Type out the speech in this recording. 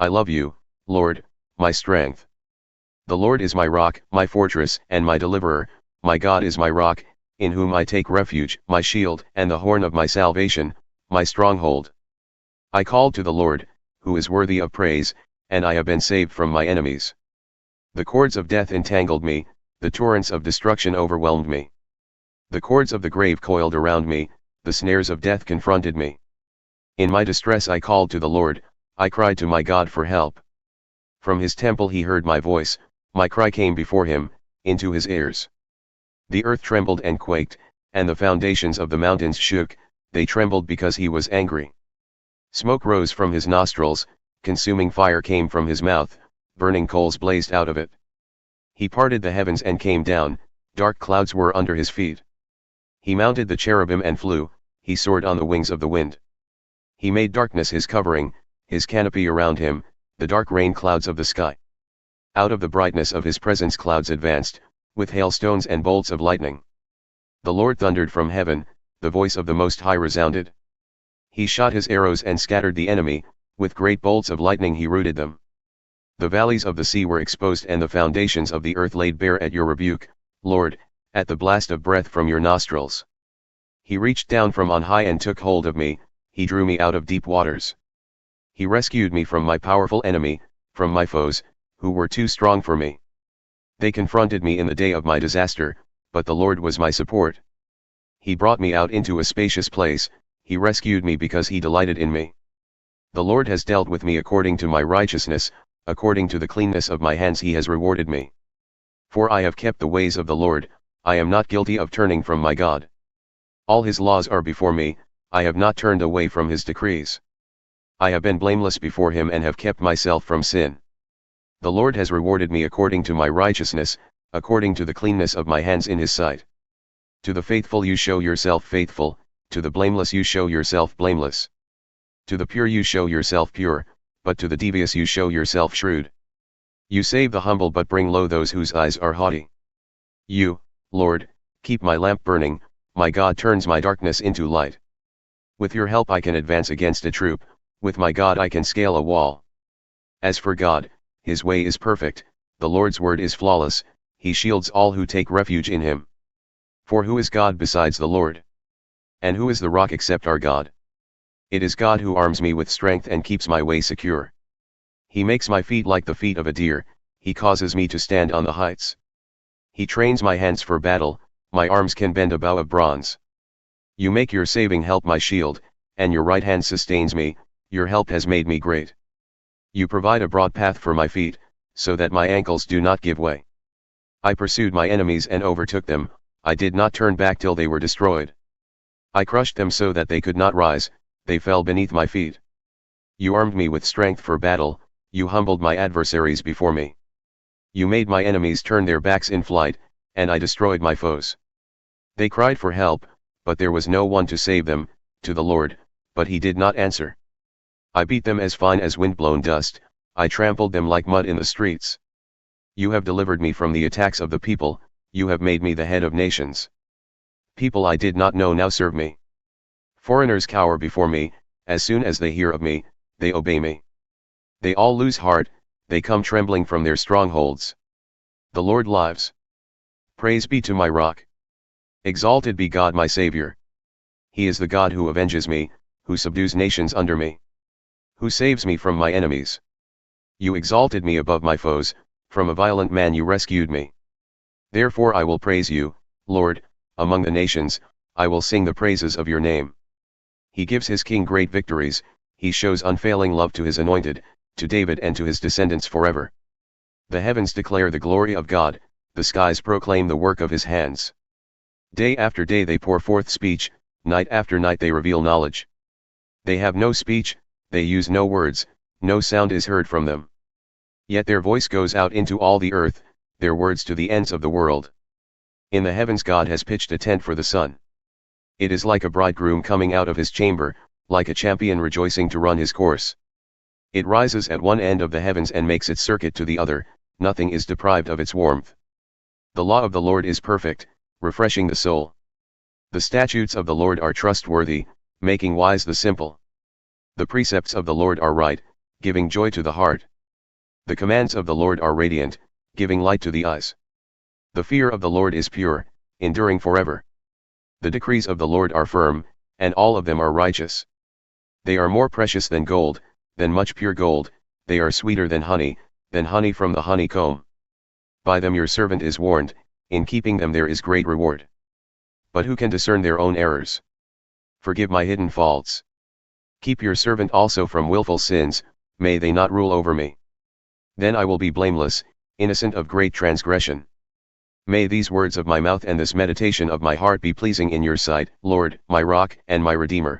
I love you, Lord, my strength. The Lord is my rock, my fortress, and my deliverer, my God is my rock, in whom I take refuge, my shield, and the horn of my salvation, my stronghold. I called to the Lord, who is worthy of praise, and I have been saved from my enemies. The cords of death entangled me, the torrents of destruction overwhelmed me. The cords of the grave coiled around me, the snares of death confronted me. In my distress I called to the Lord, I cried to my God for help. From his temple he heard my voice, my cry came before him, into his ears. The earth trembled and quaked, and the foundations of the mountains shook, they trembled because he was angry. Smoke rose from his nostrils, consuming fire came from his mouth, burning coals blazed out of it. He parted the heavens and came down, dark clouds were under his feet. He mounted the cherubim and flew, he soared on the wings of the wind. He made darkness his covering, his canopy around him, the dark rain clouds of the sky. Out of the brightness of his presence clouds advanced, with hailstones and bolts of lightning. The Lord thundered from heaven, the voice of the Most High resounded. He shot his arrows and scattered the enemy, with great bolts of lightning he rooted them. The valleys of the sea were exposed and the foundations of the earth laid bare at your rebuke, Lord, at the blast of breath from your nostrils. He reached down from on high and took hold of me, he drew me out of deep waters. He rescued me from my powerful enemy, from my foes, who were too strong for me. They confronted me in the day of my disaster, but the Lord was my support. He brought me out into a spacious place, he rescued me because he delighted in me. The Lord has dealt with me according to my righteousness, according to the cleanness of my hands he has rewarded me. For I have kept the ways of the Lord, I am not guilty of turning from my God. All his laws are before me, I have not turned away from his decrees. I have been blameless before him and have kept myself from sin. The Lord has rewarded me according to my righteousness, according to the cleanness of my hands in his sight. To the faithful you show yourself faithful, to the blameless you show yourself blameless. To the pure you show yourself pure, but to the devious you show yourself shrewd. You save the humble but bring low those whose eyes are haughty. You, Lord, keep my lamp burning, my God turns my darkness into light. With your help I can advance against a troop, with my God I can scale a wall. As for God, his way is perfect, the Lord's word is flawless, he shields all who take refuge in him. For who is God besides the Lord? And who is the rock except our God? It is God who arms me with strength and keeps my way secure. He makes my feet like the feet of a deer, he causes me to stand on the heights. He trains my hands for battle, my arms can bend a bow of bronze. You make your saving help my shield, and your right hand sustains me, your help has made me great. You provide a broad path for my feet, so that my ankles do not give way. I pursued my enemies and overtook them, I did not turn back till they were destroyed. I crushed them so that they could not rise, they fell beneath my feet. You armed me with strength for battle, you humbled my adversaries before me. You made my enemies turn their backs in flight, and I destroyed my foes. They cried for help, but there was no one to save them, to the Lord, but he did not answer. I beat them as fine as wind-blown dust, I trampled them like mud in the streets. You have delivered me from the attacks of the people, you have made me the head of nations. People I did not know now serve me. Foreigners cower before me, as soon as they hear of me, they obey me. They all lose heart, they come trembling from their strongholds. The Lord lives. Praise be to my rock. Exalted be God my Savior. He is the God who avenges me, who subdues nations under me. Who saves me from my enemies. You exalted me above my foes, from a violent man you rescued me. Therefore I will praise you, Lord, among the nations, I will sing the praises of your name. He gives his king great victories, he shows unfailing love to his anointed, to David and to his descendants forever. The heavens declare the glory of God, the skies proclaim the work of his hands. Day after day they pour forth speech, night after night they reveal knowledge. They have no speech, they use no words, no sound is heard from them. Yet their voice goes out into all the earth, their words to the ends of the world. In the heavens God has pitched a tent for the sun. It is like a bridegroom coming out of his chamber, like a champion rejoicing to run his course. It rises at one end of the heavens and makes its circuit to the other, nothing is deprived of its warmth. The law of the Lord is perfect, refreshing the soul. The statutes of the Lord are trustworthy, making wise the simple. The precepts of the Lord are right, giving joy to the heart. The commands of the Lord are radiant, giving light to the eyes. The fear of the Lord is pure, enduring forever. The decrees of the Lord are firm, and all of them are righteous. They are more precious than gold, than much pure gold, they are sweeter than honey from the honeycomb. By them your servant is warned, in keeping them there is great reward. But who can discern their own errors? Forgive my hidden faults. Keep your servant also from willful sins, may they not rule over me. Then I will be blameless, innocent of great transgression. May these words of my mouth and this meditation of my heart be pleasing in your sight, Lord, my rock and my redeemer.